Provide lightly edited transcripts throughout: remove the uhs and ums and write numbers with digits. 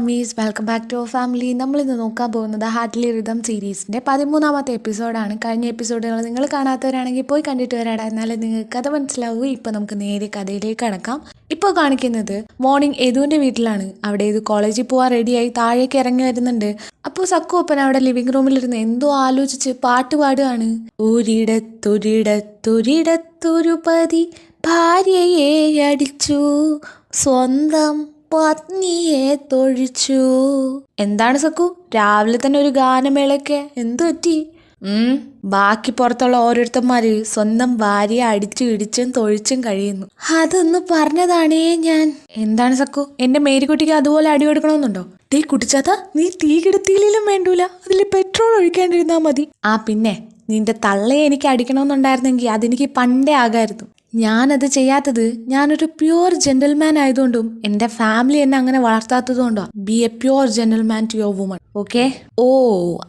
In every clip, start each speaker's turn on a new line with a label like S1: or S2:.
S1: മീസ് welcome back to our family. നമ്മളിന്ന് നോക്കാൻ പോകുന്നത് ഹാർട്ട്ലി റിതം സീരീസിൻ്റെ 13ാമത്തെ എപ്പിസോഡാണ്. കഴിഞ്ഞ എപ്പിസോഡുകൾ നിങ്ങൾ കാണാത്തവരാണെങ്കിൽ പോയി കണ്ടിട്ട് വരാടാ, എന്നാലും നിങ്ങൾക്ക് കഥ മനസ്സിലാവും. ഇപ്പോൾ നമുക്ക് നേരെ കഥയിലേക്ക് കടക്കാം. ഇപ്പോൾ കാണിക്കുന്നത് മോർണിംഗ് യദുവിൻ്റെ വീട്ടിലാണ്. അവിടെ യദു കോളേജിൽ പോകാൻ റെഡിയായി താഴേക്ക് ഇറങ്ങി വരുന്നുണ്ട്. അപ്പോൾ സക്കു അപ്പൻ അവിടെ ലിവിംഗ് റൂമിലിരുന്ന് എന്തോ ആലോചിച്ച് പാട്ട് പാടുകയാണ്. ഒരിടത്തൊരിടത്തൊരിടത്തൊരു പതി ഭാര്യയെ അടിച്ചു, സ്വന്തം പത്നിയെ തൊഴിച്ചു. എന്താണ് സക്കു രാവിലെ തന്നെ ഒരു ഗാനമേളയൊക്കെ? എന്തു പറ്റി? ബാക്കി പുറത്തുള്ള ഓരോരുത്തന്മാര് സ്വന്തം ഭാര്യയെ അടിച്ചു ഇടിച്ചും തൊഴിച്ചും കഴിയുന്നു. അതൊന്ന് പറഞ്ഞതാണേ ഞാൻ. എന്താണ് സക്കു, എന്റെ മേരിക്കുട്ടിക്ക് അതുപോലെ അടി കൊടുക്കണമെന്നുണ്ടോ? ടീ കുടിച്ചാത്ത നീ തീ കിടത്തിയിലും വേണ്ടൂല, അതിൽ പെട്രോൾ ഒഴിക്കാണ്ടിരുന്നാ മതി. പിന്നെ നിന്റെ തള്ളയെ എനിക്ക് അടിക്കണമെന്നുണ്ടായിരുന്നെങ്കിൽ അതെനിക്ക് പണ്ടേ ആകായിരുന്നു. ഞാനത് ചെയ്യാത്തത് ഞാനൊരു പ്യുവർ ജെന്റിൽമാൻ ആയതുകൊണ്ടും എൻ്റെ ഫാമിലി എന്നെ അങ്ങനെ വളർത്താത്തതുകൊണ്ടോ. Be a pure gentleman to your woman, okay? ഓ,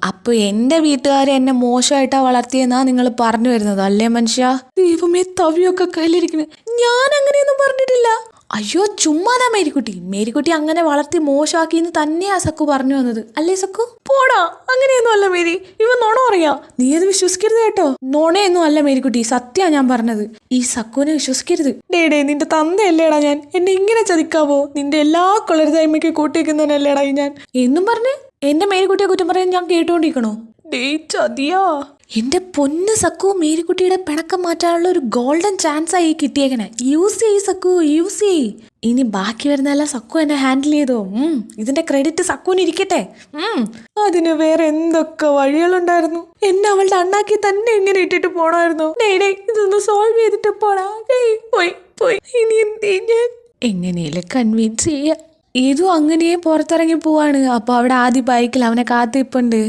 S1: അപ്പൊ എൻ്റെ വീട്ടുകാരെ എന്നെ മോശമായിട്ടാ വളർത്തിയെന്നാ നിങ്ങൾ പറഞ്ഞു വരുന്നത് അല്ലേ മനുഷ്യ? ദൈവമേ, തവിയൊക്കെ കയ്യിലിരിക്കുന്നു. ഞാൻ അങ്ങനെയൊന്നും പറഞ്ഞിട്ടില്ല. അയ്യോ ചുമ്മാതാ മേരിക്കുട്ടി അങ്ങനെ വളർത്തി മോശമാക്കിന്ന് തന്നെയാ സക്കു പറഞ്ഞു വന്നത് അല്ലേ സക്കു? പോടാ, അങ്ങനെയൊന്നും അല്ല മേരി, ഇവ നോണ പറയാ. നീ അത് വിശ്വസിക്കരുത് കേട്ടോ. നോണയൊന്നും അല്ല മേരിക്കുട്ടി, സത്യാ ഞാൻ പറഞ്ഞത്. ഈ സക്കുവിനെ വിശ്വസിക്കരുത്. ഡേ നിന്റെ തന്തയല്ലേടാ ഞാൻ, എന്നെ ഇങ്ങനെ ചതിക്കാവോ? നിന്റെ എല്ലാ കൊളരുതായ്മയ്ക്ക് കൂട്ടിവെക്കുന്നവനല്ലേടാ ഞാൻ എന്നും പറഞ്ഞ് എന്റെ മേരിക്കുട്ടിയെ കുറ്റം പറയാൻ ഞാൻ കേട്ടോണ്ടിരിക്കണോ? ഡേ ചതിയാ. എന്റെ പൊന്ന് സക്കു, മേരിക്കുട്ടിയുടെ പിണക്കം മാറ്റാനുള്ള ഒരു ഗോൾഡൻ ചാൻസ് ആയി കിട്ടിയേക്കണേ. യൂസ് ചെയ്യ് സക്കു, യൂസ് ചെയ്യ്. ഇനി ബാക്കി വരുന്നതെല്ലാം സക്കു എന്നെ ഹാൻഡിൽ ചെയ്തോ. ഇതിന്റെ ക്രെഡിറ്റ് സക്കുവിന് ഇരിക്കട്ടെ. അതിന് വേറെ എന്തൊക്കെ വഴികളുണ്ടായിരുന്നു. എന്നെ അവളുടെ അണ്ണാക്കി തന്നെ ഇങ്ങനെ ഇട്ടിട്ട് പോണായിരുന്നു. ഡേ ഇതൊന്ന് സോൾവ് ചെയ്തിട്ട് പോടാ. പോയി ഇനി ഞാൻ എങ്ങനെയല്ലേ കൺവിൻസ് ചെയ്യാ. ഇതും അങ്ങനെ പുറത്തിറങ്ങി പോവാണ്. അപ്പൊ അവിടെ ആദ്യ ബൈക്കിൽ അവനെ കാത്തിപ്പുണ്ട്.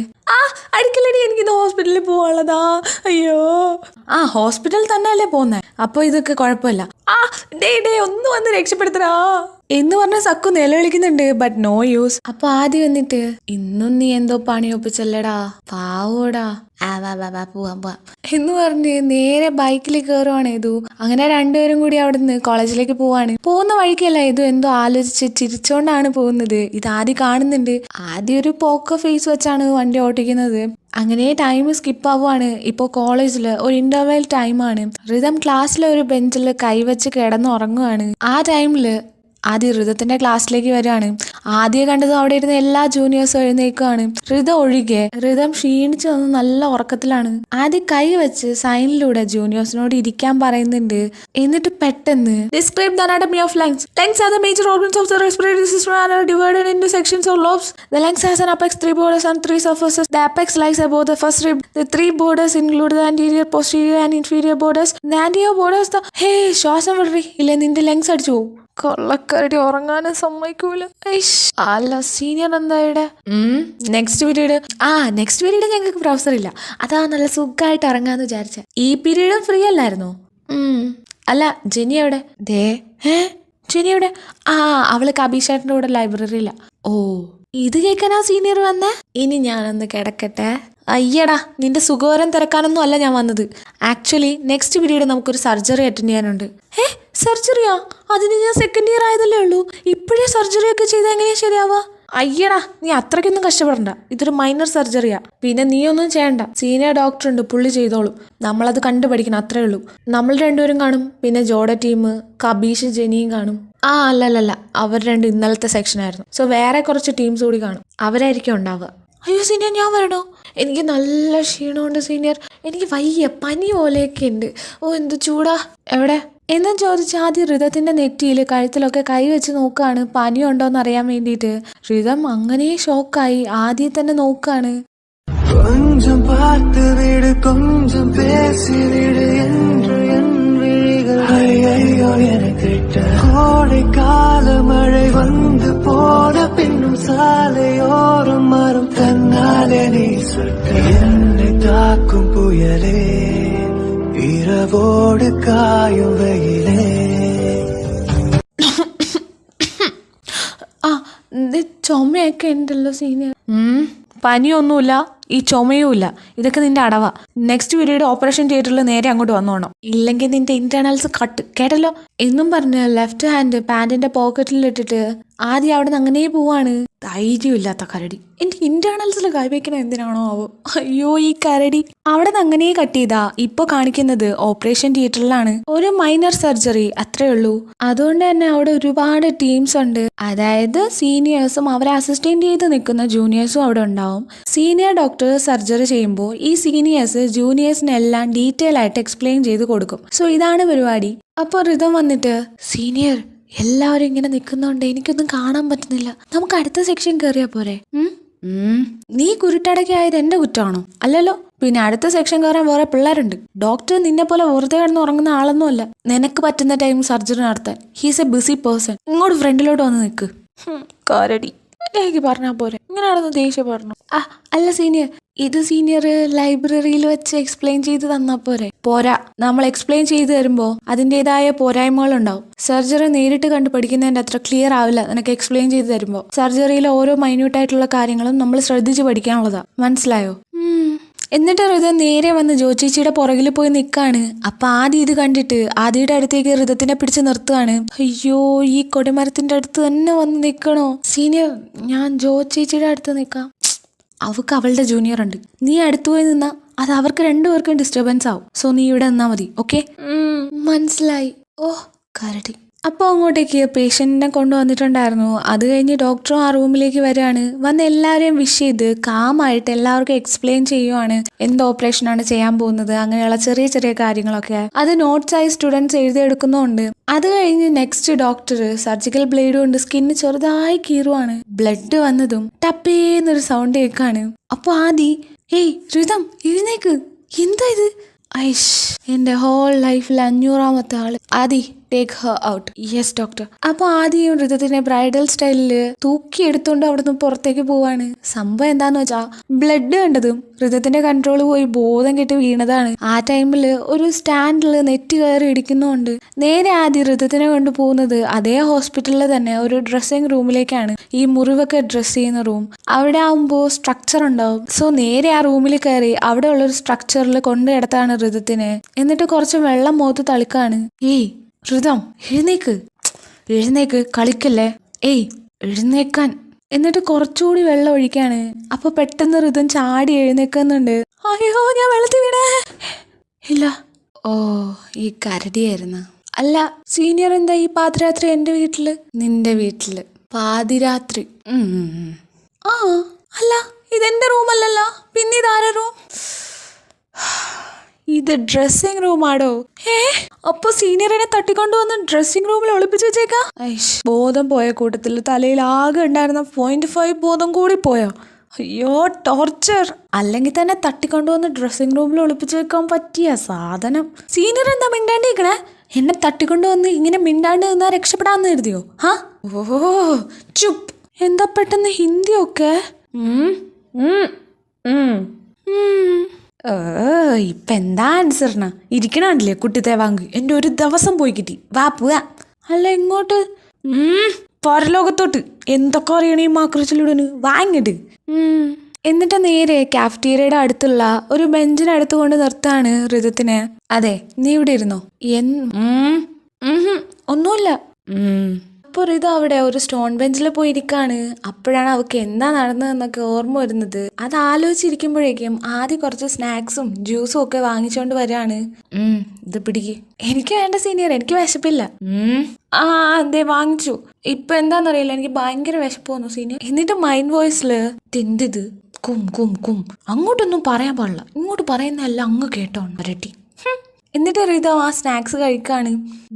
S1: അടിക്കലടി, എനിക്കിത് ഹോസ്പിറ്റലിൽ പോവാനുള്ളതാ. അയ്യോ, ഹോസ്പിറ്റലിൽ തന്നെ അല്ലേ പോന്നെ, അപ്പൊ ഇതൊക്കെ കുഴപ്പമില്ല. ഡേ ഒന്ന് വന്ന് രക്ഷപ്പെടുത്തടാ എന്ന് പറഞ്ഞ സക്കു നിലവിളിക്കുന്നുണ്ട്. But no use. അപ്പൊ ആദ്യം വന്നിട്ട് ഇന്നും നീ എന്തോ പണി ഒപ്പിച്ചല്ലടാ, പാവോടാ, പോവാ എന്ന് പറഞ്ഞ് നേരെ ബൈക്കിൽ കയറുവാണ് ഇതു. അങ്ങനെ രണ്ടുപേരും കൂടി അവിടെ നിന്ന് കോളേജിലേക്ക് പോവാണ്. പോകുന്ന വഴിക്കല്ല ഇതു എന്തോ ആലോചിച്ച് ചിരിച്ചോണ്ടാണ് പോകുന്നത്. ഇത് ആദ്യം കാണുന്നുണ്ട്. ആദ്യം ഒരു പോക്കർ ഫേസ് വെച്ചാണ് വണ്ടി ഓട്ടിക്കുന്നത്. അങ്ങനെ ടൈം സ്കിപ്പ് ആവുകയാണ്. ഇപ്പോൾ കോളേജിൽ ഒരു ഇന്റർവെൽ ടൈമാണ്. റിതം ക്ലാസ്സിലെ ഒരു ബെഞ്ചിൽ കൈവച്ച് കിടന്നുറങ്ങുവാണ്. ആ ടൈമിൽ ആദ്യം ഋതത്തിന്റെ ക്ലാസ്സിലേക്ക് വരികയാണ്. ആദ്യം കണ്ടത് അവിടെ ഇരുന്ന് എല്ലാ ജൂനിയേഴ്സും എഴുന്നേൽക്കുകയാണ്, ഋതം ഒഴികെ. ഋതം ക്ഷീണിച്ചു വന്ന് നല്ല ഉറക്കത്തിലാണ്. ആദ്യം കൈ വെച്ച് സൈനിലൂടെ ജൂനിയേഴ്സിനോട് ഇരിക്കാൻ പറയുന്നുണ്ട്. എന്നിട്ട് പെട്ടെന്ന് describe the anatomy of lungs. Lungs are the major organs of the respiratory system and are divided into sections or lobes. The lungs has an apex, 3 borders and 3 surfaces. The apex lies above the first rib. The 3 borders include the anterior, posterior and inferior borders. The anterior borders the ശ്വാസം വിടറി, ഇല്ല നിന്റെ lungs അടിച്ചു പോകും. കൊള്ളക്കാരുടെ ഉറങ്ങാനും സമ്മതിക്കൂല. അല്ല senior എന്താ ഇവിടെ? നെക്സ്റ്റ് പീരീഡ് ഞങ്ങൾക്ക് പ്രൊഫസർ ഇല്ല, അതാ നല്ല സുഖമായിട്ട് ഇറങ്ങാന്ന് വിചാരിച്ച. ഈ പീരീഡും ഫ്രീ അല്ലായിരുന്നോ? അല്ല ജെനി എവിടെ? ജെനി എവിടെ? അവള് കബീഷേട്ടൻ്റെ കൂടെ ലൈബ്രറിയില്ല. ഓ, ഇത് കേൾക്കാനാ സീനിയർ വന്നേ? ഇനി ഞാനൊന്ന് കിടക്കട്ടെ. അയ്യടാ, നിന്റെ സുഖകരം തിരക്കാനൊന്നും അല്ല ഞാൻ വന്നത്. ആക്ച്വലി നെക്സ്റ്റ് പീരീഡ് നമുക്കൊരു സർജറി അറ്റൻഡ് ചെയ്യാനുണ്ട്. സർജറിയാ? അതിന് ഞാൻ സെക്കൻഡ് ഇയർ ആയതല്ലേ ഉള്ളൂ. ഇപ്പോഴേ സർജറി ഒക്കെ ചെയ്താൽ എങ്ങനെയാ ശരിയാവാ? അയ്യടാ, നീ അത്രയ്ക്കൊന്നും കഷ്ടപ്പെടണ്ട. ഇതൊരു മൈനർ സർജറിയാ. പിന്നെ നീ ഒന്നും ചെയ്യണ്ട, സീനിയർ ഡോക്ടർ ഉണ്ട്, പുള്ളി ചെയ്തോളും. നമ്മളത് കണ്ടുപഠിക്കണം, അത്രേ ഉള്ളൂ. നമ്മൾ രണ്ടുപേരും കാണും, പിന്നെ ജോഡ ടീം കബീഷ് ജെനിയും കാണും. അല്ലല്ല, അവർ രണ്ട് ഇന്നലത്തെ സെക്ഷനായിരുന്നു. സോ വേറെ കുറച്ച് ടീംസ് കൂടി കാണും, അവരായിരിക്കും ഉണ്ടാവുക. അയ്യോ സീനിയർ, ഞാൻ വരണോ? എനിക്ക് നല്ല ക്ഷീണമുണ്ട് സീനിയർ, എനിക്ക് വയ്യ, പനി പോലെയൊക്കെ ഉണ്ട്. ഓ എന്ത് ചൂടാ. എവിടെ എന്നും ചോദിച്ച് ആദ്യം ഋതത്തിന്റെ നെറ്റിയിൽ കഴുത്തിലൊക്കെ കൈവച്ച് നോക്കുകയാണ് പനിയുണ്ടോന്ന് അറിയാൻ വേണ്ടിയിട്ട്. ഋതം അങ്ങനെ ഷോക്കായി ആദ്യം തന്നെ നോക്കാണ്.
S2: கொஞ்சம் பார்த்து விடு கொஞ்சம் பேசி விடு என்று என் விழிகள் ஐயோ என கேட்ட கோடை கால மழை வந்து போன பின்னும் சாலையோரம் மரம் தன்னாலே நீ சொட்ட என்னை தாக்கும் புயலே இரவோடு காயும் வெயிலே.
S1: ആ ഇത് ചുമയൊക്കെ ഉണ്ടല്ലോ സീനിയർ. പനിയൊന്നുമില്ല, ഈ ചുമയുമില്ല, ഇതൊക്കെ നിന്റെ അടവാ. നെക്സ്റ്റ് പീരീഡ് ഓപ്പറേഷൻ തിയേറ്ററിൽ നേരെ അങ്ങോട്ട് വന്നോണം, ഇല്ലെങ്കിൽ നിന്റെ ഇന്റേണൽസ് കട്ട്, കേട്ടല്ലോ എന്നും പറഞ്ഞ് ലെഫ്റ്റ് ഹാൻഡ് പാന്റിന്റെ പോക്കറ്റിലിട്ടിട്ട് ആദ്യം അവിടെ നിന്ന് അങ്ങനെ പോവാണ്. ധൈര്യമില്ലാത്ത കരടി. എന്റെ ഇന്റേണൽസിൽ കൈവയ്ക്കണ എന്തിനാണോ ആവോ. അയ്യോ ഈ കരടി. അവിടെ നിന്ന് അങ്ങനെ കട്ട് ചെയ്താ ഇപ്പൊ കാണിക്കുന്നത് ഓപ്പറേഷൻ തിയേറ്ററിലാണ്. ഒരു മൈനർ സർജറി അത്രേ ഉള്ളൂ. അതുകൊണ്ട് തന്നെ അവിടെ ഒരുപാട് ടീംസ് ഉണ്ട്. അതായത് സീനിയേഴ്സും അവരെ അസിസ്റ്റന്റ് ചെയ്ത് നിൽക്കുന്ന ജൂനിയേഴ്സും അവിടെ ഉണ്ടാവും. സീനിയർ ഡോക്ടർ സർജറി ചെയ്യുമ്പോൾ ഈ സീനിയേഴ്സ് ജൂനിയേഴ്സിനെല്ലാം ഡീറ്റെയിൽ ആയിട്ട് എക്സ്പ്ലെയിൻ ചെയ്ത് കൊടുക്കും. സോ ഇതാണ് പരിപാടി. അപ്പോൾ റിതം വന്നിട്ട് സീനിയർ എല്ലാവരും ഇങ്ങനെ നിൽക്കുന്നോണ്ട് എനിക്കൊന്നും കാണാൻ പറ്റുന്നില്ല, നമുക്ക് അടുത്ത സെക്ഷൻ കയറിയാ പോരെ? നീ കുരുട്ടടക്കായത് എന്റെ കുറ്റമാണോ? അല്ലല്ലോ. പിന്നെ അടുത്ത സെക്ഷൻ കയറാൻ വേറെ പിള്ളേരുണ്ട്. ഡോക്ടർ നിന്നെ പോലെ വെറുതെ കിടന്ന് ഉറങ്ങുന്ന ആളൊന്നും അല്ല. നിനക്ക് പറ്റുന്ന ടൈം സർജറി നടത്താൻ ഹീസ് എ ബിസി പേഴ്സൺ. ഇങ്ങോട്ട് ഫ്രണ്ടിലോട്ട് വന്ന് നിൽക്ക്. കരടി എനിക്ക് പറഞ്ഞാ പോരെ, ഇങ്ങനെയാണെന്ന് ദേഷ്യം പറഞ്ഞു. അല്ല സീനിയർ, ഇത് സീനിയർ ലൈബ്രറിയിൽ വെച്ച് എക്സ്പ്ലെയിൻ ചെയ്ത് തന്നാ പോരെ? പോരാ, നമ്മൾ എക്സ്പ്ലെയിൻ ചെയ്ത് തരുമ്പോൾ അതിൻ്റെതായ പോരായ്മകളുണ്ടാവും. സർജറി നേരിട്ട് കണ്ട് പഠിക്കുന്നതിൻ്റെ അത്ര ക്ലിയർ ആവില്ല നിനക്ക് എക്സ്പ്ലെയിൻ ചെയ്ത് തരുമ്പോൾ. സർജറിയിലെ ഓരോ മൈന്യൂട്ടായിട്ടുള്ള കാര്യങ്ങളും നമ്മൾ ശ്രദ്ധിച്ച് പഠിക്കാനുള്ളതാ, മനസ്സിലായോ? എന്നിട്ട് ഋത നേരെ വന്ന് ജോചേച്ചിയുടെ പുറകിൽ പോയി നിൽക്കാണ്. അപ്പൊ ആദ്യം ഇത് കണ്ടിട്ട് ആദിയുടെ അടുത്തേക്ക് ഋതത്തിനെ പിടിച്ച് നിർത്തുകയാണ്. അയ്യോ ഈ കൊടിമരത്തിന്റെ അടുത്ത് തന്നെ വന്ന് നിൽക്കണോ? സീനിയർ, ഞാൻ ജോചേച്ചിയുടെ അടുത്ത് നിൽക്കാം. അവൾക്ക് അവളുടെ ജൂനിയർ ഉണ്ട്. നീ അടുത്തു പോയി നിന്നാ അത് അവർക്ക് രണ്ടുപേർക്കും ഡിസ്റ്റർബൻസ് ആവും. സോ നീ ഇവിടെ നിന്നാ മതി, ഓക്കെ? മനസ്സിലായി. ഓ കരടി. അപ്പോൾ അങ്ങോട്ടേക്ക് പേഷ്യൻറ്റിനെ കൊണ്ടുവന്നിട്ടുണ്ടായിരുന്നു. അത് കഴിഞ്ഞ് ഡോക്ടറും ആ റൂമിലേക്ക് വരികയാണ്. വന്ന് എല്ലാവരെയും വിഷ് ചെയ്ത് കാമായിട്ട് എല്ലാവർക്കും എക്സ്പ്ലെയിൻ ചെയ്യുവാണ് എന്ത് ഓപ്പറേഷനാണ് ചെയ്യാൻ പോകുന്നത്, അങ്ങനെയുള്ള ചെറിയ ചെറിയ കാര്യങ്ങളൊക്കെ. അത് നോട്ട്സായി സ്റ്റുഡൻസ് എഴുതിയെടുക്കുന്നുണ്ട്. അത് കഴിഞ്ഞ് നെക്സ്റ്റ് ഡോക്ടർ സർജിക്കൽ ബ്ലേഡ് കൊണ്ട് സ്കിന്ന് ചെറുതായി കീറുവാണ്. ബ്ലഡ് വന്നതും ടപ്പേന്നൊരു സൗണ്ട് കേൾക്കാണ്. അപ്പോൾ ആദി, ഏയ് ഋതം എഴുന്നേക്ക്, എന്താ ഇത്? ഐഷ്, എന്റെ ഹോൾ ലൈഫിൽ 500ാമത്തെ ആള്. Adi take her out. Yes doctor. അപ്പൊ ആദ്യം ഋതത്തിനെ ബ്രൈഡൽ സ്റ്റൈലില് തൂക്കി എടുത്തോണ്ട് അവിടുന്ന് പുറത്തേക്ക് പോവാണ്. സംഭവം എന്താന്ന് വെച്ചാ ബ്ലഡ് കണ്ടതും ഋതത്തിന്റെ കൺട്രോൾ പോയി ബോധം കെട്ട് വീണതാണ്. ആ ടൈമില് ഒരു സ്റ്റാൻഡില് നെറ്റ് കയറി ഇടിക്കുന്നുണ്ട്. നേരെ ആദ്യം ഋതത്തിനെ കൊണ്ടുപോകുന്നത് അതേ ഹോസ്പിറ്റലിൽ തന്നെ ഒരു ഡ്രസ്സിംഗ് റൂമിലേക്കാണ്. ഈ മുറിവൊക്കെ ഡ്രസ് ചെയ്യുന്ന റൂം. അവിടെ ആവുമ്പോൾ സ്ട്രക്ചർ ഉണ്ടാവും. സോ നേരെ ആ റൂമിൽ കയറി അവിടെ ഉള്ളൊരു സ്ട്രക്ചറിൽ കൊണ്ടു കിടത്താണ് ഋതത്തിനെ. എന്നിട്ട് കുറച്ച് വെള്ളം മുഖത്ത് തളിക്കാണ്. ഏയ് ഋതം എഴുന്നേക്ക്, എഴുന്നേക്ക്, കളിക്കല്ലേ, ഏയ് എഴുന്നേക്കാൻ. എന്നിട്ട് കുറച്ചുകൂടി വെള്ളം ഒഴിക്കാണ്. അപ്പൊ പെട്ടെന്ന് ഋതം ചാടി എഴുന്നേക്കുന്നുണ്ട്. അയ്യോ ഞാൻ വെള്ളത്തിൽ വീണേ. ഇല്ല, ഓ ഈ കരടിയായിരുന്നു. അല്ല സീനിയർ, എന്താ ഈ പാതിരാത്രി എന്റെ വീട്ടില്? നിന്റെ വീട്ടില് പാതിരാത്രി? ആ അല്ല, ഇതെന്റെ റൂമല്ലല്ലോ, പിന്നെ ഇതാര റൂം? ഇത് ഡ്രസ്സിംഗ് റൂമാടോ. അപ്പൊ സീനിയറിനെ തട്ടിക്കൊണ്ടുവന്ന് ഡ്രസ്സിംഗ് റൂമിൽ ഒളിപ്പിച്ചു വെച്ചേക്കാ. ബോധം പോയ കൂട്ടത്തിൽ തലയിൽ ആകെ ഉണ്ടായിരുന്ന 0.5 ബോധം കൂടി പോയോ? അയ്യോ ടോർച്ചർ. അല്ലെങ്കിൽ തന്നെ തട്ടിക്കൊണ്ടുവന്ന് ഡ്രസ്സിംഗ് റൂമിൽ ഒളിപ്പിച്ചു വെക്കാൻ പറ്റിയ സാധനം. സീനിയർ എന്താ മിണ്ടാണ്ടിരിക്കണേ? എന്നെ തട്ടിക്കൊണ്ടുവന്ന് ഇങ്ങനെ മിണ്ടാണ്ട് നിന്നാ രക്ഷപ്പെടാന്ന് കരുതിയോ? ഓഹോ ചുപ്പ്. എന്താ പെട്ടെന്ന് ഹിന്ദിയൊക്കെ? ഇപ്പൊ എന്താ ആൻസറിനാ ഇരിക്കണല്ലേ കുട്ടിത്തെ വാങ്ങി. എന്റെ ഒരു ദിവസം പോയി കിട്ടി. വാ പോവാ. അല്ല എങ്ങോട്ട്? പരലോകത്തോട്ട്. എന്തൊക്കെ അറിയണേ മാക്രിച്ചിലിടന്, വാങ്ങിട്ട്. എന്നിട്ട് നേരെ കാഫ്റ്റീരിയയുടെ അടുത്തുള്ള ഒരു ബെഞ്ചിനടുത്ത് കൊണ്ട് നിർത്താണ് ഋതത്തിനെ. അതെ നീ ഇവിടെ ഇരുന്നോ. ഒന്നുമില്ല. അപ്പോൾ ഋത അവിടെ ഒരു സ്റ്റോൺ ബെഞ്ചിൽ പോയിരിക്കാണ്. അപ്പോഴാണ് അവൾക്ക് എന്താ നടന്നതെന്നൊക്കെ ഓർമ്മ വരുന്നത്. അത് ആലോചിച്ചിരിക്കുമ്പോഴേക്കും ആദ്യം കുറച്ച് സ്നാക്സും ജ്യൂസും ഒക്കെ വാങ്ങിച്ചോണ്ട് വരാണ്. ഇത് പിടിക്ക്. എനിക്ക് വേണ്ട സീനിയർ, എനിക്ക് വിശപ്പില്ല. അതെ വാങ്ങിച്ചു. ഇപ്പൊ എന്താന്നറിയില്ല, എനിക്ക് ഭയങ്കര വിശപ്പ് വന്നു സീനിയർ. എന്നിട്ട് മൈൻഡ് വോയിസില് തിന്തിത് കും കും കും. അങ്ങോട്ടൊന്നും പറയാൻ പാടില്ല, ഇങ്ങോട്ട് പറയുന്നതല്ല അങ്ങ് കേട്ടോ വരട്ടി. എന്നിട്ട് ഋത ആ സ്നാക്സ് കഴിക്കാണ്.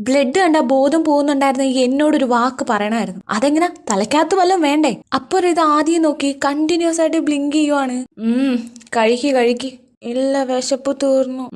S1: ബ്ലഡ് കണ്ട ബോധം പോകുന്നുണ്ടായിരുന്നെങ്കിൽ എന്നോടൊരു വാക്ക് പറയണമായിരുന്നു. അതെങ്ങനെ തലയ്ക്കകത്ത് വല്ലതും വേണ്ടേ? അപ്പൊ ഋത ആദ്യം നോക്കി കണ്ടിന്യൂസ് ആയിട്ട് ബ്ലിങ്ക് ചെയ്യുവാണ്. കഴിക്ക്. ഇല്ല, വിശപ്പ് തീർന്നു.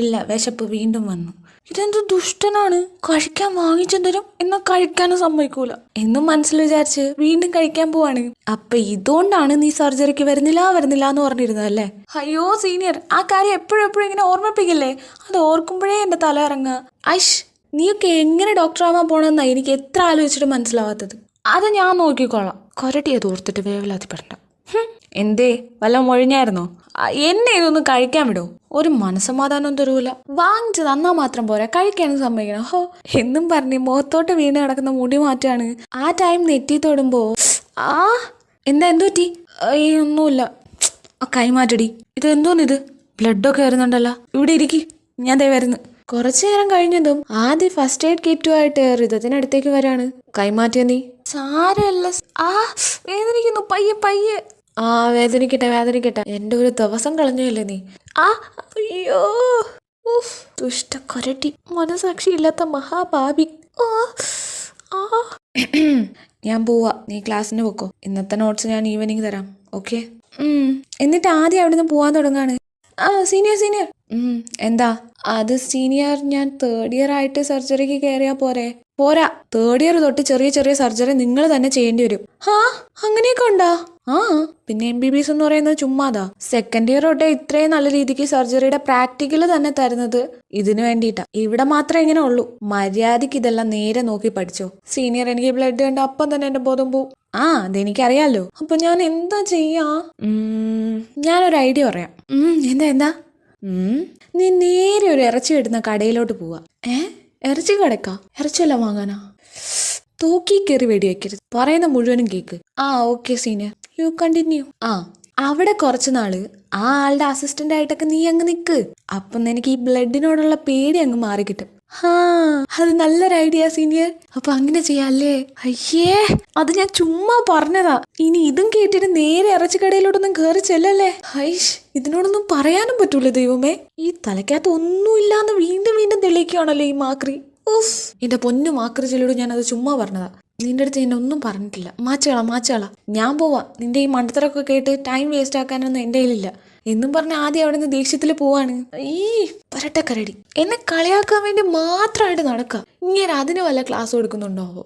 S1: ഇല്ല, വിശപ്പ് വീണ്ടും വന്നു. ഇതെന്ത് ദുഷ്ടനാണ്, കഴിക്കാൻ വാങ്ങിച്ചു തരും എന്നാ കഴിക്കാനും സമ്മതിക്കൂല എന്നും മനസ്സിൽ വിചാരിച്ച് വീണ്ടും കഴിക്കാൻ പോവാണ്. അപ്പൊ ഇതുകൊണ്ടാണ് നീ സർജറിക്ക് വരുന്നില്ല എന്ന് പറഞ്ഞിരുന്നതല്ലേ? അയ്യോ സീനിയർ, ആ കാര്യം എപ്പോഴും ഇങ്ങനെ ഓർമ്മിപ്പിക്കില്ലേ? അത് ഓർക്കുമ്പോഴേ എന്റെ തല ഇറങ്ങുക. ഐഷ്, നീയൊക്കെ എങ്ങനെ ഡോക്ടറാവാൻ പോണെന്നാ എനിക്ക് എത്ര ആലോചിച്ചിട്ട് മനസ്സിലാവാത്തത്. അത് ഞാൻ നോക്കിക്കോളാം. കൊരട്ടിയത് ഓർത്തിട്ട് വേവലാതിപ്പെടണ്ട. എന്തേ, വല്ല മൊഴിഞ്ഞായിരുന്നോ? എന്നെ ഇതൊന്ന് കഴിക്കാൻ വിടോ? ഒരു മനസ്സമാധാനം തരൂല. വാങ്ങിച്ചു തന്നാ മാത്രം പോരാ, കഴിക്കാനും സമ്മതിക്കണം. ഹോ എന്നും പറഞ്ഞ് മുഖത്തോട്ട് വീണ് കിടക്കുന്ന മുടി മാറ്റാണ്. ആ ടൈം നെറ്റി തൊടുമ്പോ എന്തു പറ്റി? ഒന്നുമില്ല. കൈമാറ്റടി. ഇത് എന്തോന്നിത്? ബ്ലഡൊക്കെ വരുന്നുണ്ടല്ലോ. ഇവിടെ ഇരിക്കി, ഞാൻ ദേ വരുന്നു. കുറച്ചു നേരം കഴിഞ്ഞതും ആദ്യം ഫസ്റ്റ് എയ്ഡ് കിറ്റുമായിട്ട് ഋതത്തിനടുത്തേക്ക് വരാണ്. കൈമാറ്റിയ നീ? സാരല്ല. വേദനിക്കുന്നു, പയ്യെ. വേദനിക്കട്ടെ. എന്റെ ഒരു ദിവസം കളഞ്ഞല്ലേ നീ. അയ്യോ, ദുഷ്ട കൊരട്ടി, മനസാക്ഷി ഇല്ലാത്ത മഹാഭാവി. ഞാൻ പോവാ, നീ ക്ലാസ്സിന് പൊക്കോ. ഇന്നത്തെ നോട്ട്സ് ഞാൻ ഈവനിങ് തരാം, ഓക്കെ? എന്നിട്ട് ആദ്യം അവിടുന്ന് പോവാൻ തുടങ്ങാണ്. സീനിയർ. എന്താ? അത് സീനിയർ, ഞാൻ 3rd ഇയർ ആയിട്ട് സർജറിക്ക് കയറിയാ പോരാ. 3rd ഇയർ തൊട്ട് ചെറിയ സർജറി നിങ്ങൾ തന്നെ ചെയ്യേണ്ടി വരും. അങ്ങനെയൊക്കെ ഉണ്ടാ? പിന്നെ MBBS എന്ന് പറയുന്നത് ചുമ്മാതാ. 2nd ഇയർ തൊട്ടേ ഇത്രയും നല്ല രീതിക്ക് സർജറിയുടെ പ്രാക്ടിക്കൽ തന്നെ തരുന്നത് ഇതിനു വേണ്ടിയിട്ടാ. ഇവിടെ മാത്രമേ ഇങ്ങനെ ഉള്ളൂ. മര്യാദക്ക് ഇതെല്ലാം നേരെ നോക്കി പഠിച്ചോ. സീനിയർ, എനിക്ക് ബ്ലഡ് കണ്ട അപ്പം തന്നെ എന്റെ ബോധം പോവും. അതെനിക്കറിയാലോ. അപ്പൊ ഞാൻ എന്താ ചെയ്യാ? ഞാനൊരു ഐഡിയ പറയാം. എന്താ? നീ നേരെ ഒരു ഇറച്ചി കിട്ടുന്ന കടയിലോട്ട് പോവാ. ഇറച്ചി കടക്കാ? ഇറച്ചിയെല്ലാം വാങ്ങാനാ? തൂക്കി കയറി വെടിവെക്കരുത്, പറയുന്ന മുഴുവനും cake. Okay senior, you continue. അവിടെ കുറച്ചു നാള് ആ ആളുടെ അസിസ്റ്റന്റ് ആയിട്ടൊക്കെ നീ അങ്ങ് നിക്ക്. അപ്പം എനിക്ക് ഈ ബ്ലഡിനോടുള്ള പേടി അങ്ങ് മാറിക്കിട്ടും. അത് നല്ലൊരു ഐഡിയ സീനിയർ. അപ്പൊ അങ്ങനെ ചെയ്യാല്ലേ? അയ്യേ, അത് ഞാൻ ചുമ്മാ പറഞ്ഞതാ. ഇനി ഇതും കേട്ടിട്ട് നേരെ ഇറച്ചിക്കടയിലോട്ടൊന്നും കയറി ചെല്ലല്ലേ. ഹൈഷ്, ഇതിനോടൊന്നും പറയാനും പറ്റൂല ദൈവമേ. ഈ തലക്കകത്ത് ഒന്നുമില്ലാന്ന് വീണ്ടും തെളിയിക്കുകയാണല്ലോ ഈ മാക്രി. എന്റെ പൊന്നു മാക്രി ചെല്ലോട് ഞാൻ അത് ചുമ്മാ പറഞ്ഞതാ. നിന്റെ അടുത്ത് എന്നെ ഒന്നും പറഞ്ഞിട്ടില്ല. മാച്ചകള. ഞാൻ പോവാ. നിന്റെ ഈ മണ്ടത്തരൊക്കെ കേട്ട് ടൈം വേസ്റ്റ് ആക്കാനൊന്നും എന്റെ കയ്യിലില്ല എന്നും പറഞ്ഞ ആദ്യം അവിടെ നിന്ന് ദേഷ്യത്തിൽ പോവാണ്. പരട്ടക്കരടി, എന്നെ കളിയാക്കാൻ വേണ്ടി മാത്രമായിട്ട് നടക്കുക. ഇങ്ങനെ അതിന് വല്ല ക്ലാസ് കൊടുക്കുന്നുണ്ടാവോ?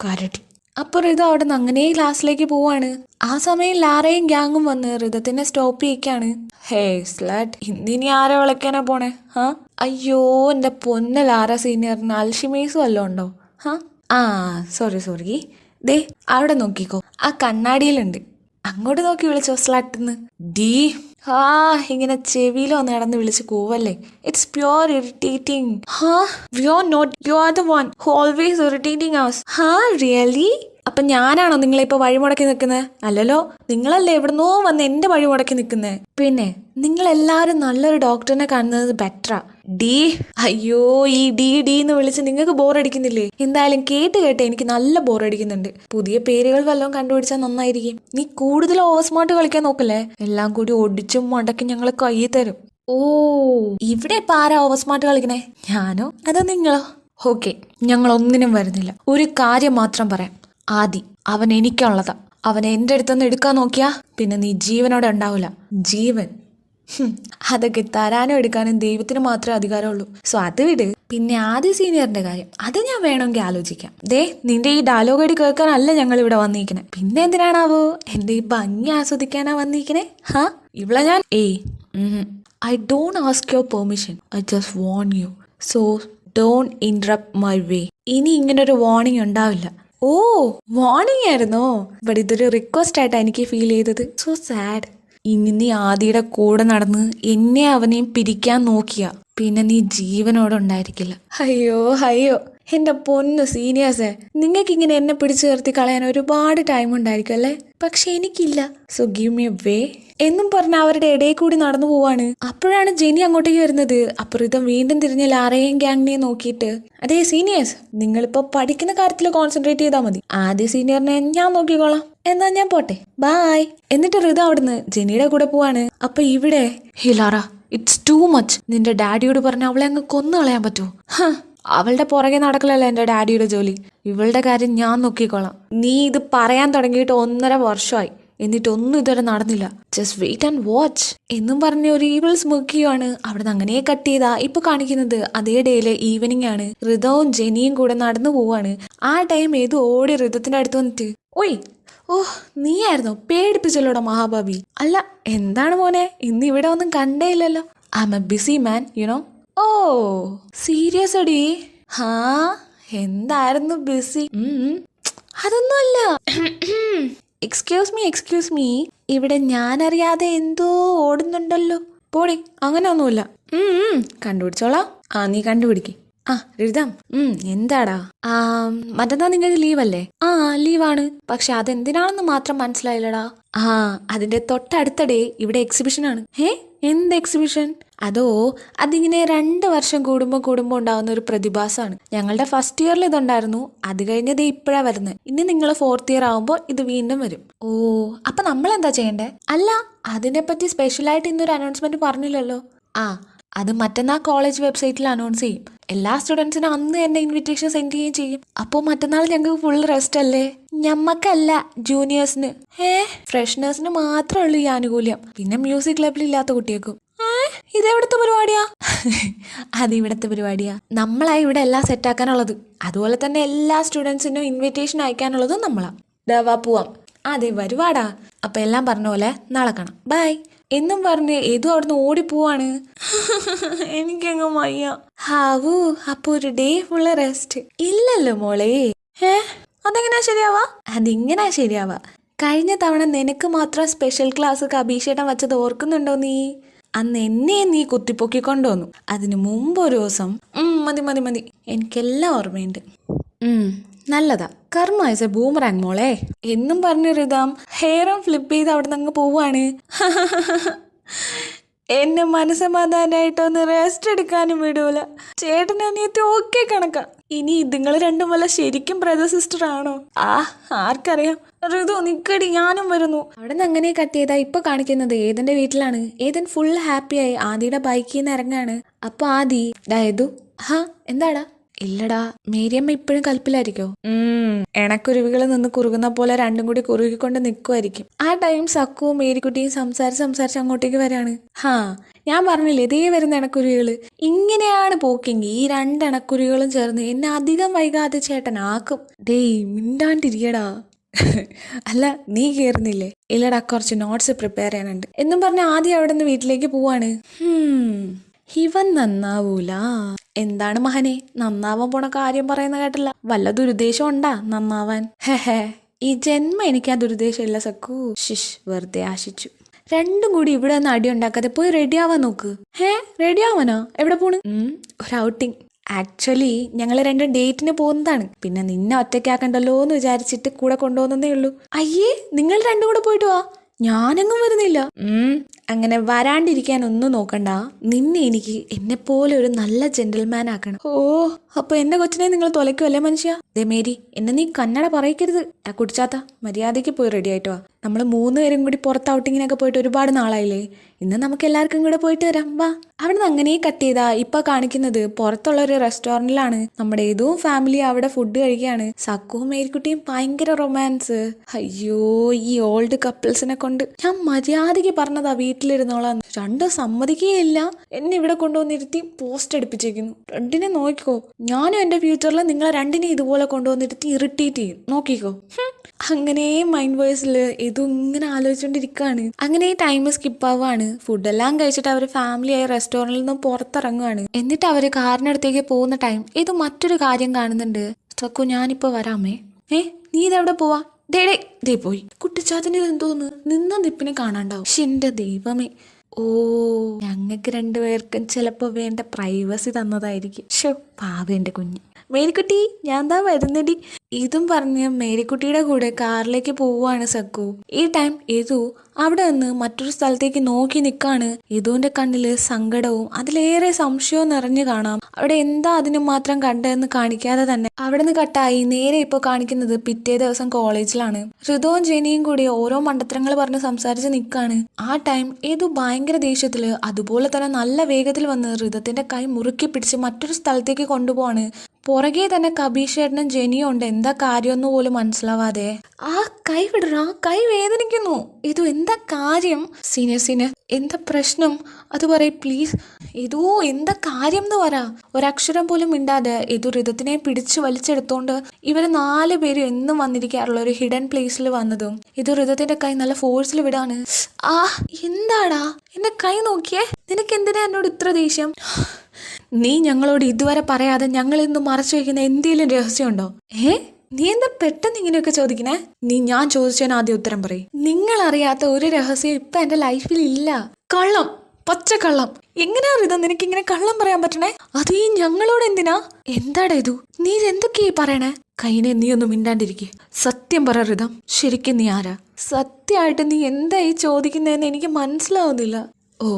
S1: കരടി. അപ്പൊ ഋത അവിടെ നിന്ന് അങ്ങനെ ക്ലാസ്സിലേക്ക് പോവാണ്. ആ സമയം ലാറയും ഗ്യാങ്ങും വന്ന് ഋതത്തിനെ സ്റ്റോപ്പ് ചെയ്യിക്കാണ്. ഹേ സ്ലട്ട്, ഇന്നിനി ആരെ വിളക്കാനാ പോണേ? അയ്യോ, എന്റെ പൊന്ന ലാറ സീനിയറിന് അൽഷിമേഴ്സും വല്ലതും ഉണ്ടോ? സോറി. ദേ അവിടെ നോക്കിക്കോ, ആ കണ്ണാടിയിലുണ്ട്. അങ്ങോട്ട് നോക്കി വിളിച്ചോ സ്ലട്ടെന്ന്. ഇങ്ങനെ ചെവിയിലോ നടന്ന് വിളിച്ച് കൂവല്ലേ. It's pure irritating. You are the one who always irritating us. Really? അപ്പൊ ഞാനാണോ നിങ്ങളെ ഇപ്പൊ വഴിമുടക്കി നിൽക്കുന്നത്? അല്ലല്ലോ, നിങ്ങളല്ലേ എവിടുന്നോ വന്ന് എന്റെ വഴിമുടക്കി നിൽക്കുന്നത്. പിന്നെ നിങ്ങളെല്ലാരും നല്ലൊരു ഡോക്ടറിനെ കാണുന്നത് ബെറ്ററാ. അയ്യോ, ഈ ഡി എന്ന് വിളിച്ച് നിങ്ങൾക്ക് ബോറടിക്കുന്നില്ലേ? എന്തായാലും കേട്ട് എനിക്ക് നല്ല ബോറടിക്കുന്നുണ്ട്. പുതിയ പേരുകൾ വല്ലതും കണ്ടുപിടിച്ചാൽ നന്നായിരിക്കും. നീ കൂടുതൽ ഓവർ സ്മാർട്ട് കളിക്കാൻ നോക്കല്ലേ. എല്ലാം കൂടി ഒടിച്ചും മടക്കി ഞങ്ങൾ കയ്യിൽ തരും. ഇവിടെ ഇപ്പൊ ആരാ ഓവർ സ്മാർട്ട് കളിക്കണേ? ഞാനോ അതോ നിങ്ങളോ? ഓക്കെ, ഞങ്ങൾ ഒന്നിനും വരുന്നില്ല. ഒരു കാര്യം മാത്രം പറയാം. അവൻ എനിക്കുള്ളതാ. അവൻ എന്റെ അടുത്തൊന്ന് എടുക്കാൻ നോക്കിയാ പിന്നെ നീ ജീവനോടെ ഉണ്ടാവില്ല. ജീവൻ അതൊക്കെ തരാനും എടുക്കാനും ദൈവത്തിന് മാത്രമേ അധികാരമുള്ളൂ. സോ അത് വിട്. പിന്നെ ആദ്യ സീനിയറിന്റെ കാര്യം അത് ഞാൻ വേണമെങ്കിൽ ആലോചിക്കാം. നിന്റെ ഈ ഡയലോഗ് അടി കേൾക്കാനല്ല ഞങ്ങൾ ഇവിടെ വന്നിരിക്കണേ. പിന്നെ എന്തിനാണാവോ എന്റെ ഈ ഭംഗി ആസ്വദിക്കാനാ വന്നിരിക്കണേ? ഇവിടെ ഞാൻ I don't ask your permission. I just warn you. So don't interrupt my way. ഇനി ഇങ്ങനൊരു വാർണിംഗ് ഉണ്ടാവില്ല. വാർണിംഗ് ആയിരുന്നോ? ബട്ട് ഇതൊരു റിക്വസ്റ്റ് ആയിട്ടാണ് എനിക്ക് ഫീൽ ചെയ്തത്. So sad. ഇനി നീ ആദിയുടെ കൂടെ നടന്ന് എന്നെ അവനെയും പിരിക്കാൻ നോക്കിയ പിന്നെ നീ ജീവനോടെ ഉണ്ടായിരിക്കില്ല. അയ്യോ എന്റെ പൊന്നു സീനിയേഴ്സേ, നിങ്ങൾക്ക് ഇങ്ങനെ എന്നെ പിടിച്ചു നിർത്തി കളയാൻ ഒരുപാട് ടൈം ഉണ്ടായിരിക്കും അല്ലേ? പക്ഷെ എനിക്കില്ല. So give me a way എന്നും പറഞ്ഞ അവരുടെ ഇടയിൽ കൂടി നടന്നു പോവാണ്. അപ്പോഴാണ് ജെനി അങ്ങോട്ടേക്ക് വരുന്നത്. അപ്പുറത്തും വീണ്ടും തിരിഞ്ഞ് ലാറയും ഗ്യാങ്ങിനെയും നോക്കിയിട്ട്, അതെ സീനിയേഴ്സ്, നിങ്ങളിപ്പോ പഠിക്കുന്ന കാര്യത്തിൽ കോൺസെൻട്രേറ്റ് ചെയ്താൽ മതി. ആദ്യ സീനിയറിനെ ഞാൻ നോക്കിക്കോളാം. എന്നാ ഞാൻ പോട്ടെ, ബായ്. എന്നിട്ട് ഋത അവിടുന്ന് ജെനിയുടെ കൂടെ പോവാണ്. അപ്പൊ ഇവിടെ ലാറ, ഇറ്റ്സ് ടു മച്ച്. നിന്റെ ഡാഡിയോട് പറഞ്ഞ അവളെ അങ്ങ് കൊന്നു കളയാൻ പറ്റുമോ? അവളുടെ പുറകെ നടക്കലല്ല എന്റെ ഡാഡിയുടെ ജോലി. ഇവളുടെ കാര്യം ഞാൻ നോക്കിക്കോളാം. നീ ഇത് പറയാൻ തുടങ്ങിയിട്ട് 1.5 വർഷമായി. എന്നിട്ടൊന്നും ഇതുവരെ നടന്നില്ല. ജസ്റ്റ് വെയിറ്റ് ആൻഡ് വാച്ച് എന്നും പറഞ്ഞ ഒരു ഈവിൾ സ്മോക്കിയാണ് അവിടെ നിന്ന് അങ്ങനെ കട്ട് ചെയ്താ ഇപ്പൊ കാണിക്കുന്നത് അതേ ഡേയിലെ ഈവനിങ് ആണ്. ഋതവും ജെനിയും കൂടെ നടന്നു പോവാണ്. ആ ടൈം ഏതോ ഓടി ഋതത്തിന്റെ അടുത്ത് വന്നിട്ട് ഓയ് നീയായിരുന്നോ, പേടിപ്പിച്ചല്ലോടാ മഹാഭാവി. അല്ല എന്താണ് മോനെ ഇന്ന് ഇവിടെ ഒന്നും കണ്ടേ ഇല്ലല്ലോ. I am a busy man you know. ഓ സീരിയസ് അടി? ഹാ എന്തായിരുന്നു ബിസി? അതൊന്നുമല്ല. എക്സ്ക്യൂസ് മീ ഇവിടെ ഞാനറിയാതെ എന്തോ ഓടുന്നുണ്ടല്ലോ. പോടി, അങ്ങനെ ഒന്നുമില്ല. കണ്ടുപിടിച്ചോളാം. നീ കണ്ടുപിടിക്ക്. ഋതം എന്താടാ? മറ്റന്നാ നിങ്ങൾക്ക് ലീവല്ലേ? ലീവാണ്. പക്ഷെ അതെന്തിനാണെന്ന് മാത്രം മനസ്സിലായില്ലടാ. അതിന്റെ തൊട്ടടുത്തടേ ഇവിടെ എക്സിബിഷൻ ആണ്. എന്ത് എക്സിബിഷൻ? അതിങ്ങനെ 2 വർഷം കൂടുമ്പോ ഉണ്ടാവുന്ന ഒരു പ്രതിഭാസമാണ്. ഞങ്ങളുടെ ഫസ്റ്റ് ഇയറിൽ ഇതുണ്ടായിരുന്നു. അത് കഴിഞ്ഞത് ഇപ്പോഴാ വരുന്നത്. ഇനി നിങ്ങൾ 4th ഇയർ ആവുമ്പോ ഇത് വീണ്ടും വരും. അപ്പൊ നമ്മൾ എന്താ ചെയ്യണ്ടേ? അല്ല അതിനെപ്പറ്റി സ്പെഷ്യലായിട്ട് ഇന്നൊരു അനൗൺസ്മെന്റ് പറഞ്ഞില്ലല്ലോ. അത് മറ്റന്നാൾ കോളേജ് വെബ്സൈറ്റിൽ അനൗൺസ് ചെയ്യും. എല്ലാ സ്റ്റുഡൻസിനും അന്ന് തന്നെ ഇൻവിറ്റേഷൻ സെൻഡ് ചെയ്യുകയും ചെയ്യും. അപ്പോൾ മറ്റന്നാൾ ഞങ്ങൾക്ക് ഫുൾ റെസ്റ്റ് അല്ലേ? ഞമ്മക്കല്ല, ജൂനിയേഴ്സിന്. ഫ്രഷ്നേഴ്സിന് മാത്രമേ ഉള്ളൂ ഈ ആനുകൂല്യം. പിന്നെ മ്യൂസിക് ക്ലബിൽ ഇല്ലാത്ത കുട്ടികൾക്കും. ഇതെവിടുത്തെ പരിപാടിയാ? അതിവിടുത്തെ പരിപാടിയാ. നമ്മളാ ഇവിടെ എല്ലാം സെറ്റാക്കാനുള്ളത്. അതുപോലെ തന്നെ എല്ലാ സ്റ്റുഡൻസിനും ഇൻവിറ്റേഷൻ അയക്കാനുള്ളതും നമ്മളാ. ദവാ പോവാം. അതെ വരുവാടാ. അപ്പൊ എല്ലാം പറഞ്ഞ പോലെ നാളെ കാണാം. ബൈ എന്നും പറഞ്ഞ് ഏതോ അവിടുന്ന് ഓടിപ്പോവാണ്. എനിക്കങ്ങ് വയ്യ. അപ്പൊ ഒരു ഡേ ഫുള്ള് റെസ്റ്റ് ഇല്ലല്ലോ മോളെ. അതെങ്ങനെയാ ശരിയാവാ? അതിങ്ങനാ ശരിയാവാ. കഴിഞ്ഞ തവണ നിനക്ക് മാത്രം സ്പെഷ്യൽ ക്ലാസ് അഭിഷേകം വച്ചത് ഓർക്കുന്നുണ്ടോ നീ? അന്ന് എന്നെ നീ കുത്തിപ്പൊക്കി കൊണ്ടുവന്നു. അതിനു മുമ്പ് ഒരു ദിവസം മതി എനിക്കെല്ലാം ഓർമ്മയുണ്ട്. നല്ലതാ. കർമ്മ ഇസ് എ ബൂമറാങ് മോളെ എന്നും പറഞ്ഞു ഋതം ഹെയറും ഫ്ലിപ്പ് ചെയ്ത് അവിടെ നിന്ന് അങ്ങ് പോവാണ്. എന്നെ മനസ്സമാധാനായിട്ടൊന്ന് റെസ്റ്റ് എടുക്കാനും വിടൂല. ചേട്ടനനിയത്തി ഓക്കെ കണക്കാ. ഇനി ഇതുങ്ങൾ രണ്ടും വല്ല ശരിക്കും ബ്രദർ സിസ്റ്റർ ആണോ? ആർക്കറിയാം. ഋതു നിക്കടി, ഞാനും വരുന്നു. അവിടെ നിന്ന് അങ്ങനെ കട്ട് ചെയ്താ ഇപ്പൊ കാണിക്കുന്നത് ഏതന്റെ വീട്ടിലാണ്. ഏതൻ ഫുൾ ഹാപ്പിയായി ആദിയുടെ ബൈക്കിൽ നിന്ന് ഇറങ്ങാണ്. അപ്പൊ ആദി ഡായതു എന്താടാ? ഇല്ലടാ, മേരിയമ്മ ഇപ്പോഴും കൽപ്പിലായിരിക്കോ? എണക്കുരുവികൾ നിന്ന് കുറുകുന്ന പോലെ രണ്ടും കൂടി കുറുകിക്കൊണ്ട് നിൽക്കുമായിരിക്കും. ആ ടൈം സക്കുവും മേരിക്കുട്ടിയും സംസാരിച്ച് അങ്ങോട്ടേക്ക് വരാണ്. ഞാൻ പറഞ്ഞില്ലേ ഇതേ വരുന്ന എണക്കുരുവികള്. ഇങ്ങനെയാണ് പോക്കെങ്കിൽ ഈ 2 എണക്കുരുവികളും ചേർന്ന് എന്നെ അധികം വൈകാതെ ചേട്ടനാക്കും. മിണ്ടാണ്ടിരിക്കടാ. അല്ല നീ കേറുന്നില്ലേ? ഇല്ലടാ, കുറച്ച് നോട്ട്സ് പ്രിപ്പയർ ചെയ്യാനുണ്ട് എന്നും പറഞ്ഞ ആദ്യം അവിടെ നിന്ന് വീട്ടിലേക്ക് പോവാണ്. ഇവൻ നന്നാവൂല. എന്താണ് മഹനെ നന്നാവാൻ പോണ കാര്യം പറയുന്ന കേട്ടില്ല? വല്ല ദുരുദ്ദേശം ഉണ്ടാ നന്നാവാൻ? ഈ ജന്മം എനിക്ക് ആ ദുരുദ്ദേശം ഇല്ല സക്കു. വെറുതെ ആശിച്ചു. രണ്ടും കൂടി ഇവിടെ നിന്ന് അടി ഉണ്ടാക്കാതെ പോയി റെഡി ആവാൻ നോക്ക്. റെഡി ആവാനോ? എവിടെ പോണ്? ഒരു ഔട്ടിങ്. ആക്ച്വലി ഞങ്ങൾ 2 ഡേറ്റിന് പോകുന്നതാണ്. പിന്നെ നിന്നെ ഒറ്റയ്ക്കാക്കണ്ടല്ലോ എന്ന് വിചാരിച്ചിട്ട് കൂടെ കൊണ്ടുപോകുന്നേ ഉള്ളൂ. അയ്യേ, നിങ്ങൾ 2 കൂടെ പോയിട്ട് വാ. ഞാനെങ്ങും വരുന്നില്ല. അങ്ങനെ വരാണ്ടിരിക്കാൻ ഒന്നും നോക്കണ്ട. നിന്നെ എനിക്ക് എന്നെ പോലെ ഒരു നല്ല ജെന്റിൽമാൻ ആക്കണം. അപ്പൊ എന്റെ കൊച്ചിനെ നിങ്ങൾ തൊലയ്ക്കുമല്ലേ മനുഷ്യ? മേരി, എന്നെ നീ കന്നഡ പറയിക്കരുത്. കുടിച്ചാത്ത മര്യാദയ്ക്ക് പോയി റെഡി ആയിട്ട് വാ. നമ്മൾ 3 പേരും കൂടി പുറത്ത് ഔട്ടിങ്ങിനൊക്കെ പോയിട്ട് ഒരുപാട് നാളായില്ലേ. ഇന്ന് നമുക്ക് എല്ലാവർക്കും കൂടെ പോയിട്ട് വരാം. വാ. അവിടെ നിന്ന് അങ്ങനെ കട്ട് ചെയ്താ ഇപ്പൊ കാണിക്കുന്നത് പുറത്തുള്ള ഒരു റെസ്റ്റോറന്റിലാണ്. നമ്മുടെ ഏതോ ഫാമിലി അവിടെ ഫുഡ് കഴിക്കുകയാണ്. സക്കുവും മേരിക്കുട്ടിയും ഭയങ്കര റൊമാൻസ്. അയ്യോ, ഈ ഓൾഡ് കപ്പിൾസിനെ കൊണ്ട് ഞാൻ മര്യാദയ്ക്ക് പറഞ്ഞതാ വീട്ടിലിരുന്നോളാം. 2 സമ്മതിക്കുകയില്ല. എന്നെ ഇവിടെ കൊണ്ടുവന്നിരുത്തി പോസ്റ്റ് എടുപ്പിച്ചേക്കുന്നു. 2നെ നോക്കിക്കോ. ഞാനും എന്റെ ഫ്യൂച്ചറിൽ നിങ്ങളെ 2നെ ഇതുപോലെ കൊണ്ടുവന്നിരുത്തി ഇറിറ്റേറ്റ് ചെയ്യും. നോക്കിക്കോ. അങ്ങനെ മൈൻഡ് വോയിസിൽ ഇതും ഇങ്ങനെ ആലോചിച്ചോണ്ടിരിക്കുകയാണ്. അങ്ങനെ ടൈം സ്കിപ്പ് ആവുകയാണ്. ഫുഡെല്ലാം കഴിച്ചിട്ട് അവർ ഫാമിലിയായി റെസ്റ്റോറന്റിൽ നിന്നും പുറത്തിറങ്ങുകയാണ്. എന്നിട്ട് അവര് കാറിനടുത്തേക്ക് പോകുന്ന ടൈം ഇത് മറ്റൊരു കാര്യം കാണുന്നുണ്ട്. സക്കു, ഞാനിപ്പോ വരാമേ. നീ ഇതെവിടെ പോവാ? ദേ പോയി. കുട്ടിച്ചാത്തന് ഇതെന്തോന്ന് നിന്ന നിപ്പിനെ കാണാണ്ടാവും. എന്റെ ദൈവമേ. ഞങ്ങൾക്ക് 2 പേർക്കും ചിലപ്പോ വേണ്ട പ്രൈവസി തന്നതായിരിക്കും. പാവന്റെ കുഞ്ഞ്. മേരിക്കുട്ടി, ഞാൻ ദാ വരുന്നടി. ഇതും പറഞ്ഞ് മേരിക്കുട്ടിയുടെ കൂടെ കാറിലേക്ക് പോവുകയാണ് സക്കു. ഈ ടൈം യദു അവിടെ നിന്ന് മറ്റൊരു സ്ഥലത്തേക്ക് നോക്കി നിൽക്കാണ്. യദുവിന്റെ കണ്ണില് സങ്കടവും അതിലേറെ സംശയവും നിറഞ്ഞു കാണാം. അവിടെ എന്താ അതിനു മാത്രം കണ്ടതെന്ന് കാണിക്കാതെ തന്നെ അവിടെ നിന്ന് കട്ടായി നേരെ ഇപ്പൊ കാണിക്കുന്നത് പിറ്റേ ദിവസം കോളേജിലാണ്. ഋതുവും ജെനിയും കൂടി ഓരോ മണ്ടത്തരങ്ങൾ പറഞ്ഞ് സംസാരിച്ച് നിൽക്കാണ്. ആ ടൈം യദു ഭയങ്കര ദേഷ്യത്തില് അതുപോലെ തന്നെ നല്ല വേഗത്തിൽ വന്ന് ഋതത്തിന്റെ കൈ മുറുക്കി പിടിച്ച് മറ്റൊരു സ്ഥലത്തേക്ക് കൊണ്ടുപോവാണ്. പുറകെ തന്നെ കബീഷേട്ടനും ജെനിയും ഉണ്ട്. എന്താ കാര്യമൊന്നു പോലും മനസ്സിലാവാതെ. ആ കൈ വിടറാ, കൈ വേദനിക്കുന്നു. ഇതു എന്താ കാര്യം? സീനിയർ എന്താ പ്രശ്നം? അത് പറയ് പ്ലീസ്. ഇതോ എന്താ കാര്യം എന്ന് പറ. ഒരക്ഷരം പോലും മിണ്ടാതെ ഇതു ഋതത്തിനെ പിടിച്ചു വലിച്ചെടുത്തോണ്ട് ഇവര് 4 പേരും എന്നും വന്നിരിക്കാറുള്ള ഒരു ഹിഡൻ പ്ലേസിൽ വന്നതും ഇത് ഋതത്തിന്റെ കൈ നല്ല ഫോഴ്സിൽ വിടാണ്. ആ എന്താടാ എന്റെ കൈ നോക്കിയേ, നിനക്ക് എന്തിനാ എന്നോട് ഇത്ര ദേഷ്യം? നീ ഞങ്ങളോട് ഇതുവരെ പറയാതെ ഞങ്ങൾ ഇന്ന് മറച്ചു വയ്ക്കുന്ന എന്തെങ്കിലും രഹസ്യമുണ്ടോ? നീ എന്താ പെട്ടെന്ന് ഇങ്ങനെയൊക്കെ ചോദിക്കണേ? ഞാൻ ചോദിച്ചതിന് ആദ്യം ഉത്തരം പറയും. നിങ്ങൾ അറിയാത്ത ഒരു രഹസ്യം ഇപ്പൊ എന്റെ ലൈഫിൽ ഇല്ല. കള്ളം, പച്ചക്കള്ളം. എങ്ങനെയാ ഋത നിനക്ക് ഇങ്ങനെ കള്ളം പറയാൻ പറ്റണേ? അത് ഈ ഞങ്ങളോട് എന്തിനാ? എന്താടാ ഇതു? നീ എന്തൊക്കെയാ പറയണേ? കൈനെ നീ ഒന്നും മിണ്ടാണ്ടിരിക്കെ. സത്യം പറ ഋതം, ശരിക്കും നീ ആരാ? സത്യമായിട്ട് നീ എന്താ ഈ ചോദിക്കുന്നതെന്ന് എനിക്ക് മനസ്സിലാവുന്നില്ല. ഓ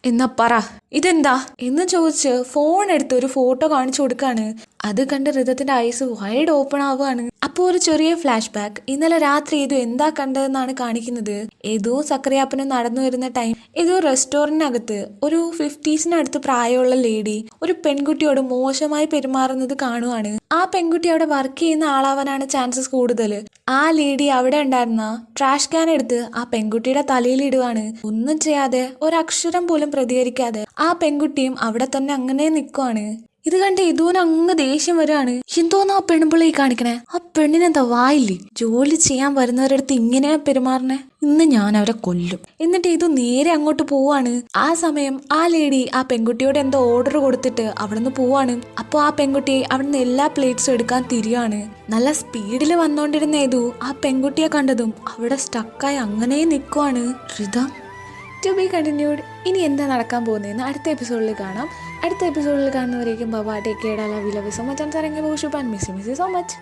S1: എന്നാ പറ, ഇതെന്താ എന്ന് ചോദിച്ച് ഫോൺ എടുത്ത് ഒരു ഫോട്ടോ കാണിച്ചു കൊടുക്കാണ്. അത് കണ്ട് ഋതത്തിന്റെ ഐസ് വൈഡ് ഓപ്പൺ ആവുകയാണ്. അപ്പോൾ ഒരു ചെറിയ ഫ്ലാഷ് ബാക്ക്. ഇന്നലെ രാത്രി ഏതോ എന്താ കണ്ടതെന്നാണ് കാണിക്കുന്നത്. ഏതോ സക്രിയാപ്പനും നടന്നു വരുന്ന ടൈം ഏതോ റെസ്റ്റോറന്റിനകത്ത് ഒരു 50s പ്രായമുള്ള ലേഡി ഒരു പെൺകുട്ടിയോട് മോശമായി പെരുമാറുന്നത് കാണുവാണ്. ആ പെൺകുട്ടി അവിടെ വർക്ക് ചെയ്യുന്ന ആളാവാനാണ് ചാൻസസ് കൂടുതൽ. ആ ലേഡി അവിടെ ഉണ്ടായിരുന്ന ട്രാഷ് ക്യാൻ എടുത്ത് ആ പെൺകുട്ടിയുടെ തലയിൽ ഇടുവാണ്. ഒന്നും ചെയ്യാതെ ഒരക്ഷരം പോലും പ്രതികരിക്കാതെ ആ പെൺകുട്ടിയും അവിടെ തന്നെ അങ്ങനെ നിൽക്കുവാണ്. ഇത് കണ്ട് ഇതൂന് അങ്ങ് ദേഷ്യം വരികയാണ്. എന്തോന്നാ ആ പെൺപിള്ളി കാണിക്കണേ? ആ പെണ്ണിനെന്താ വായില്ലേ? ജോലി ചെയ്യാൻ വരുന്നവരടുത്ത് ഇങ്ങനെയാ പെരുമാറണേ? ഇന്ന് ഞാൻ അവരെ കൊല്ലും. എന്നിട്ട് ഇത് നേരെ അങ്ങോട്ട് പോവാണ്. ആ സമയം ആ ലേഡി ആ പെൺകുട്ടിയോട് എന്തോ ഓർഡർ കൊടുത്തിട്ട് അവിടുന്ന് പോവാണ്. അപ്പോൾ ആ പെൺകുട്ടി അവിടുന്ന് എല്ലാ പ്ലേറ്റ്സും എടുക്കാൻ തിരിയാണ്. നല്ല സ്പീഡിൽ വന്നോണ്ടിരുന്ന ഏതു ആ പെൺകുട്ടിയെ കണ്ടതും അവിടെ സ്റ്റക്കായി അങ്ങനെ നിൽക്കുവാണ്. Ritham to be continued. ഇനി എന്താ നടക്കാൻ പോകുന്നതെന്ന് അടുത്ത എപ്പിസോഡിൽ കാണാം. അടുത്ത എപ്പിസോഡിൽ കാണുന്നവരേക്കും bye, take care, love you so much. Miss you so much.